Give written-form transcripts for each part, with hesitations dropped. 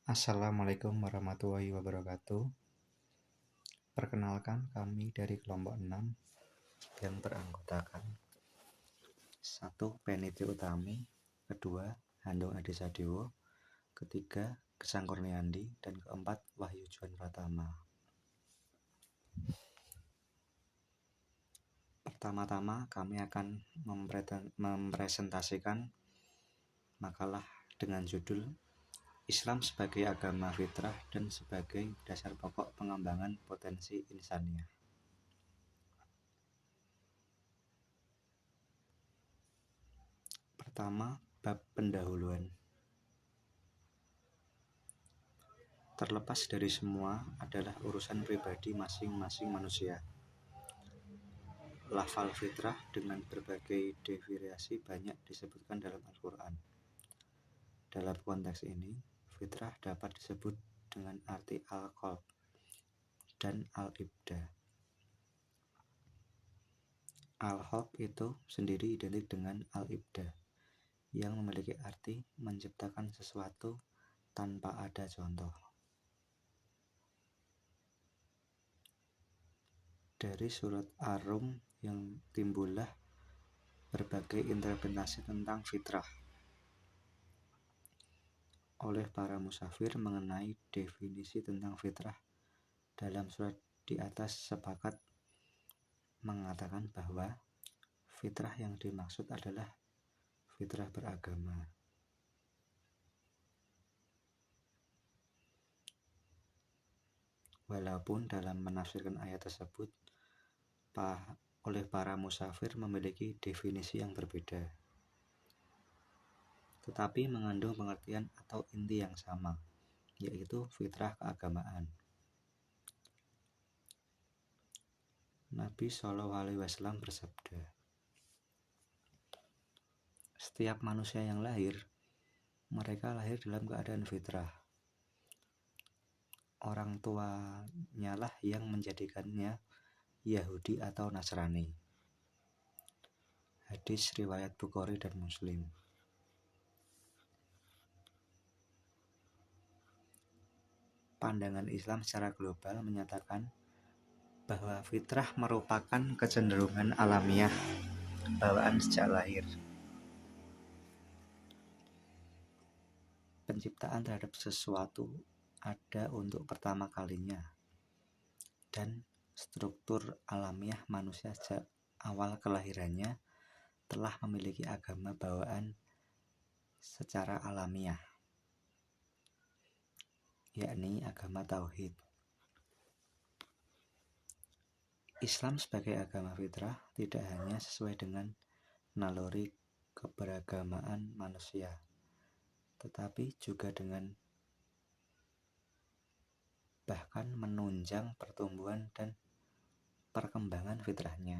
Assalamualaikum warahmatullahi wabarakatuh. Perkenalkan, kami dari kelompok 6 yang beranggotakan 1. Peniti Utami, kedua Handong Adi Sadewo, ketiga Gesang Kurniandi, dan keempat Wahyu Juan Pratama. Pertama-tama kami akan mempresentasikan makalah dengan judul Islam sebagai agama fitrah dan sebagai dasar pokok pengembangan potensi insaniah. Pertama, bab pendahuluan. Terlepas dari semua adalah urusan pribadi masing-masing manusia. Lafal fitrah dengan berbagai definisi banyak disebutkan dalam Al-Quran. Dalam konteks ini, fitrah dapat disebut dengan arti al-qalb dan al-ibda. Al-qalb itu sendiri identik dengan al-ibda, yang memiliki arti menciptakan sesuatu tanpa ada contoh. Dari surat Ar-Rum yang timbullah berbagai interpretasi tentang fitrah oleh para musafir mengenai definisi tentang fitrah. Dalam surat di atas sepakat mengatakan bahwa fitrah yang dimaksud adalah fitrah beragama. Walaupun dalam menafsirkan ayat tersebut oleh para musafir memiliki definisi yang berbeda, tetapi mengandung pengertian atau inti yang sama, yaitu fitrah keagamaan. Nabi SAW bersabda, setiap manusia yang lahir, mereka lahir dalam keadaan fitrah. Orang tuanya lah yang menjadikannya Yahudi atau Nasrani. Hadis riwayat Bukhari dan Muslim. Pandangan Islam secara global menyatakan bahwa fitrah merupakan kecenderungan alamiah bawaan sejak lahir. Penciptaan terhadap sesuatu ada untuk pertama kalinya, dan struktur alamiah manusia sejak awal kelahirannya telah memiliki agama bawaan secara alamiah, yakni agama tauhid. Islam sebagai agama fitrah tidak hanya sesuai dengan naluri keberagamaan manusia, tetapi juga dengan bahkan menunjang pertumbuhan dan perkembangan fitrahnya.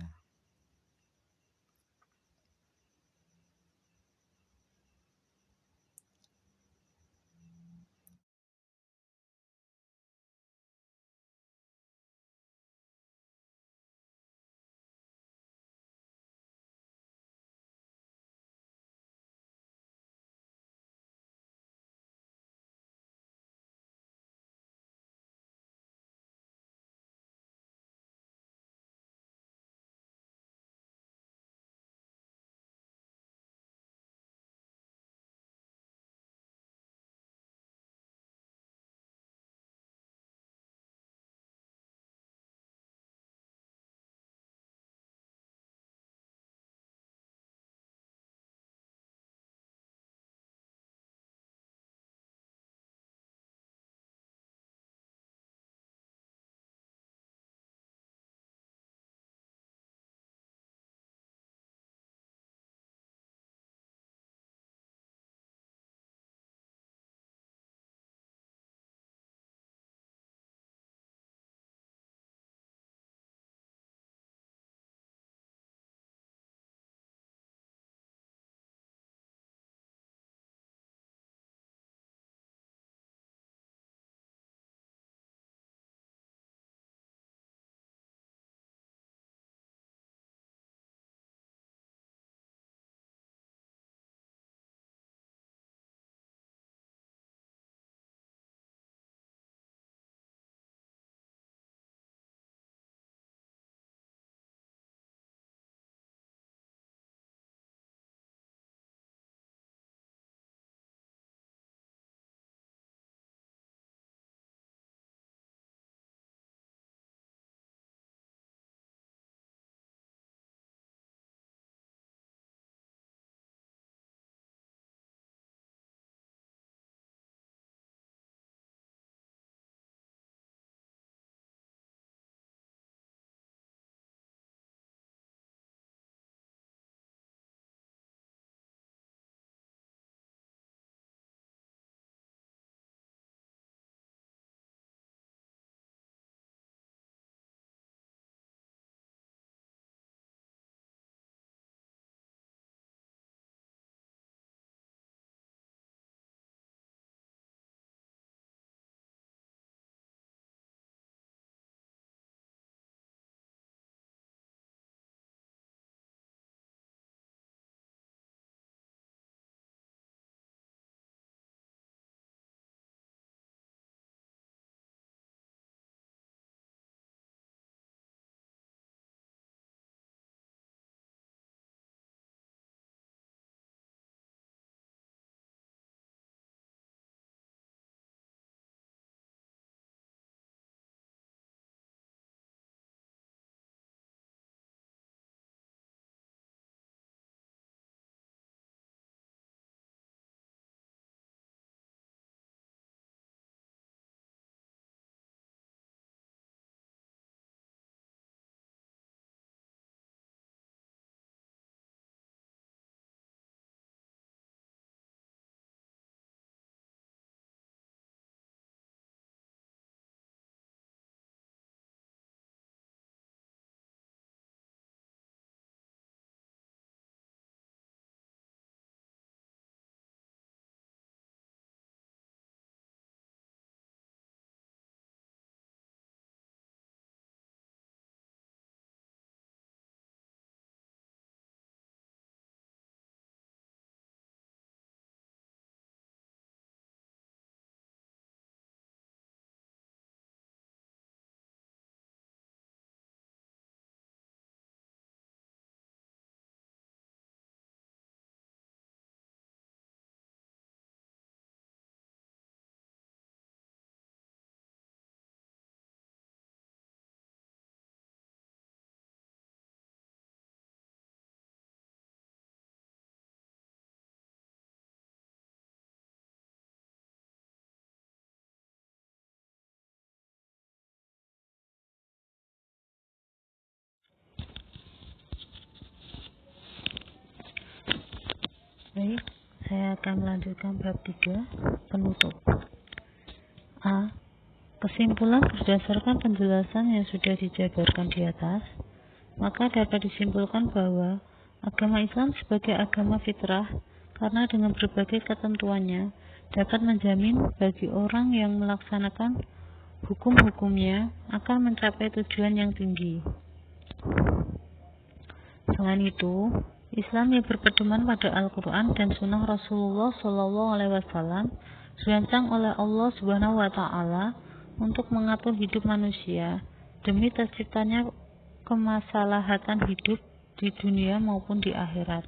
Baik, saya akan melanjutkan bab 3, penutup. A. Kesimpulan berdasarkan penjelasan yang sudah dijabarkan di atas, maka dapat disimpulkan bahwa agama Islam sebagai agama fitrah karena dengan berbagai ketentuannya dapat menjamin bagi orang yang melaksanakan hukum-hukumnya akan mencapai tujuan yang tinggi. Selain itu, Islam yang berpedoman pada Al-Quran dan Sunnah Rasulullah SAW dirancang oleh Allah Subhanahu wa Ta'ala untuk mengatur hidup manusia demi terciptanya kemaslahatan hidup di dunia maupun di akhirat.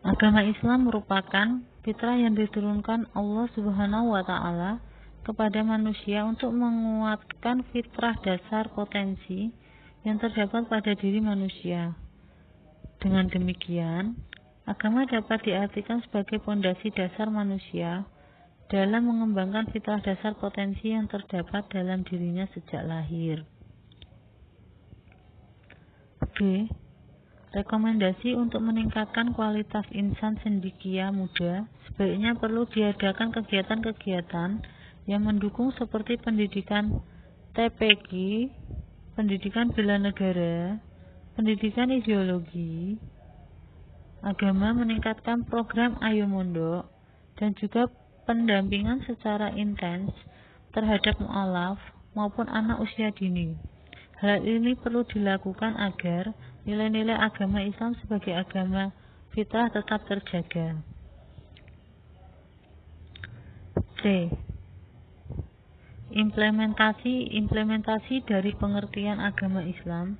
Agama Islam merupakan fitrah yang diturunkan Allah Subhanahu wa Ta'ala kepada manusia untuk menguatkan fitrah dasar potensi yang terdapat pada diri manusia. Dengan demikian, agama dapat diartikan sebagai pondasi dasar manusia dalam mengembangkan fitrah dasar potensi yang terdapat dalam dirinya sejak lahir. B. Rekomendasi untuk meningkatkan kualitas insan cendekia muda sebaiknya perlu diadakan kegiatan-kegiatan yang mendukung seperti pendidikan TPQ, pendidikan bela negara, pendidikan ideologi, agama, meningkatkan program Ayo Mondok, dan juga pendampingan secara intens terhadap mu'alaf maupun anak usia dini. Hal ini perlu dilakukan agar nilai-nilai agama Islam sebagai agama fitrah tetap terjaga. C. Implementasi dari pengertian agama Islam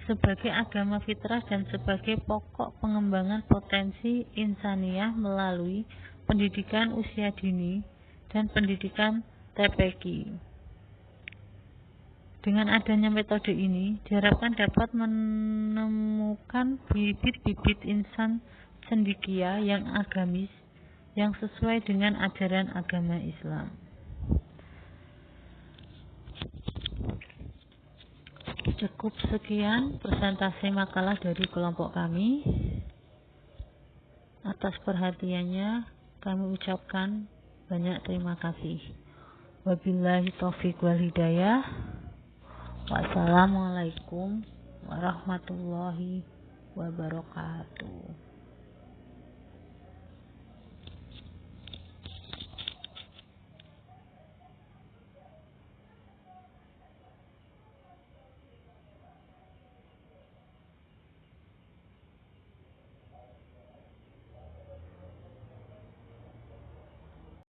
sebagai agama fitrah dan sebagai pokok pengembangan potensi insaniah melalui pendidikan usia dini dan pendidikan TPQ. Dengan adanya metode ini, diharapkan dapat menemukan bibit-bibit insan cendekia yang agamis yang sesuai dengan ajaran agama Islam. Cukup sekian presentasi makalah dari kelompok kami. Atas perhatiannya kami ucapkan banyak terima kasih. Wabillahi taufiq wal hidayah. Wassalamualaikum warahmatullahi wabarakatuh.